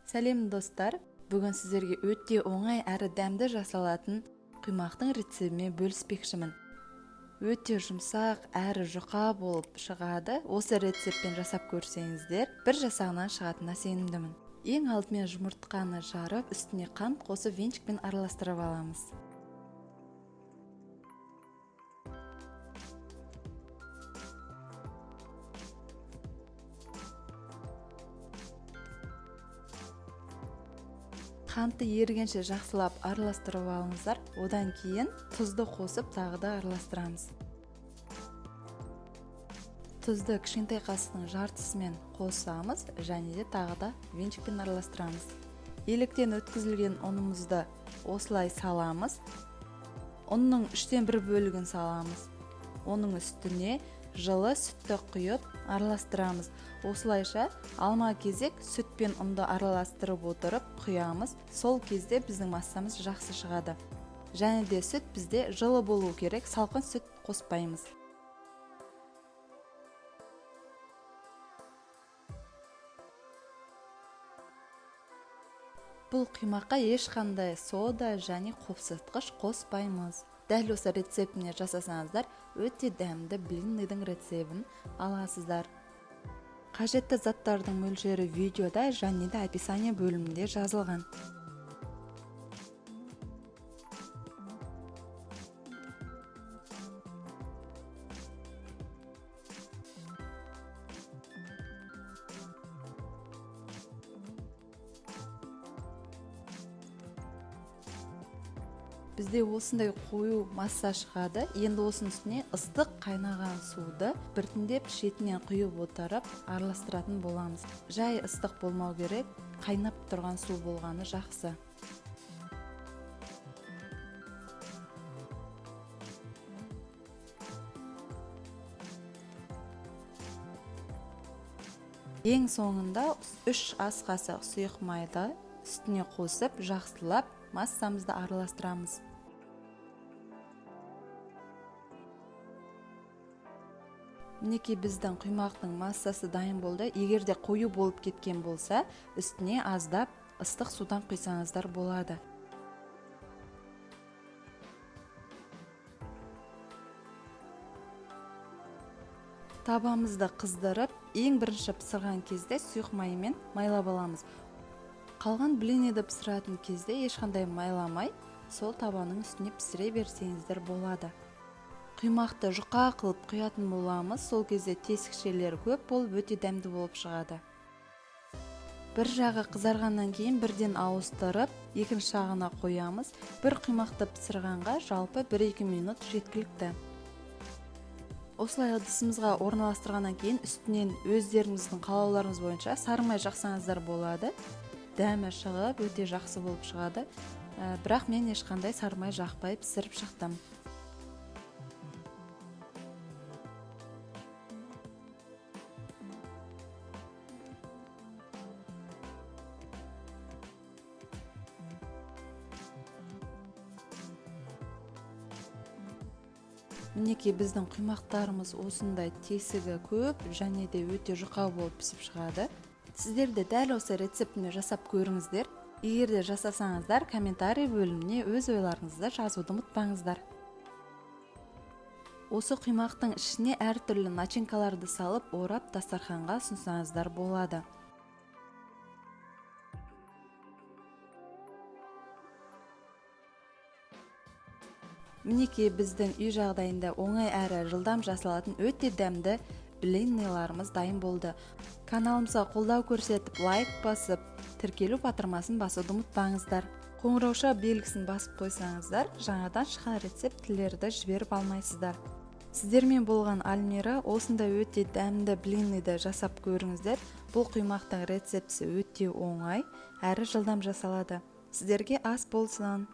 Сәлем достар, бүгін сіздерге өте оңай әрі дәмді жасалатын құймақтың рецебімен бөліспекшімін. Өте жұмсақ әрі жұқа болып шығады. Осы рецептпен жасап көрсеңіздер, бір жасағынан шығатынына сенімдімін. Ең алдымен жұмыртқаны жарып, үстіне қант қосып венчикпен араластырып аламыз. Қантты ерігенше жақсылап араластырып алыңыздар. Одан кейін тұзды қосып тағы да араластырамыз. Тұзды кішкентай қасықтың жартысымен қосамыз және де тағы да венчикпен араластырамыз. Електен өткізілген ұнымызды осылай саламыз. Ұнның 1/3 бөлігін саламыз. Оның үстіне жылы сүтті құйып араластырамыз. Осылайша алма кезек сүт пен ұнды араластырып отырып құямыз. Сол кезде біздің массамыз жақсы шығады. Және де сүт бізде жылы болу керек, салқын сүт қоспаймыз. Бұл құймаққа ешқандай сода және қопсытқыш қоспаймыз. Дәл осы рецептіне жасасаңыздар, өте дәмді блинныйдың рецебін аласыздар. Қажетті заттардың мөлшері видеода және де описание бөлімінде жазылған. Бізде осындай қою масса шығады. Енді осының үстіне ыстық қайнаған суды біртіндеп шетінен құйып отырып араластыратын боламыз. Жай ыстық болмау керек, қайнап тұрған су болғаны жақсы. Ең соңында 3 ас қасық сұйық майды үстіне қосып жақсылап массамызды араластырамыз. Мінекей біздің құймақтың массасы дайын болды. Егер де қою болып кеткен болса, үстіне аздап ыстық судан құйсаңыздар болады. Табамызды қыздырып, ең бірінші пісірген кезде сұйық маймен майлап аламыз. Қалған блинниді пісіретін кезде ешқандай майламай, сол табаның үстіне пісіре берсеңіздер болады. Құймақты жұқа қылып құятын боламыз, сол кезде тесікшелер көп болып, өте дәмді болып шығады. Бір жағы қызарғаннан кейін бірден ауыстырып, екінші жағына қоямыз. Бір құймақты пісірғанға жалпы 1-2 минут жеткілікті. Осылай ыдысымызға орналастырғаннан кейін үстінен өздеріңіздің қалауларыңыз бойынша сары май жақсаңыздар болады. Дәмі шығып, өте жақсы болып шығады. Бірақ мен ешқандай сары май жақпай пісіріп шықтым. Мінекей біздің құймақтарымыз осындай тесігі көп және де өте жұқа болып пісіп шығады. Сіздер де дәл осы рецептіні жасап көріңіздер. Егер де жасасаңыздар, комментарий бөліміне өз ойларыңызды жазуды ұмытпаңыздар. Осы құймақтың ішіне әртүрлі начинкаларды салып, орап дастарханға ұсынсаңыздар болады. Мінекей біздің үй жағдайында оңай әрі жылдам жасалатын өте дәмді блинниларымыз дайын болды. Каналымызға қолдау көрсетіп, лайк басып, тіркелу батырмасын басуды ұмытпаңыздар. Қоңырауша белгісін басып қойсаңыздар, жаңадан шыққан рецептілерді жіберіп алмайсыздар. Сіздермен болған Альмира, осында өте дәмді блинниді жасап көріңіздер. Бұл құймақтың рецептісі өте оңай әрі жылдам жасалады. Сіздерге ас болсын!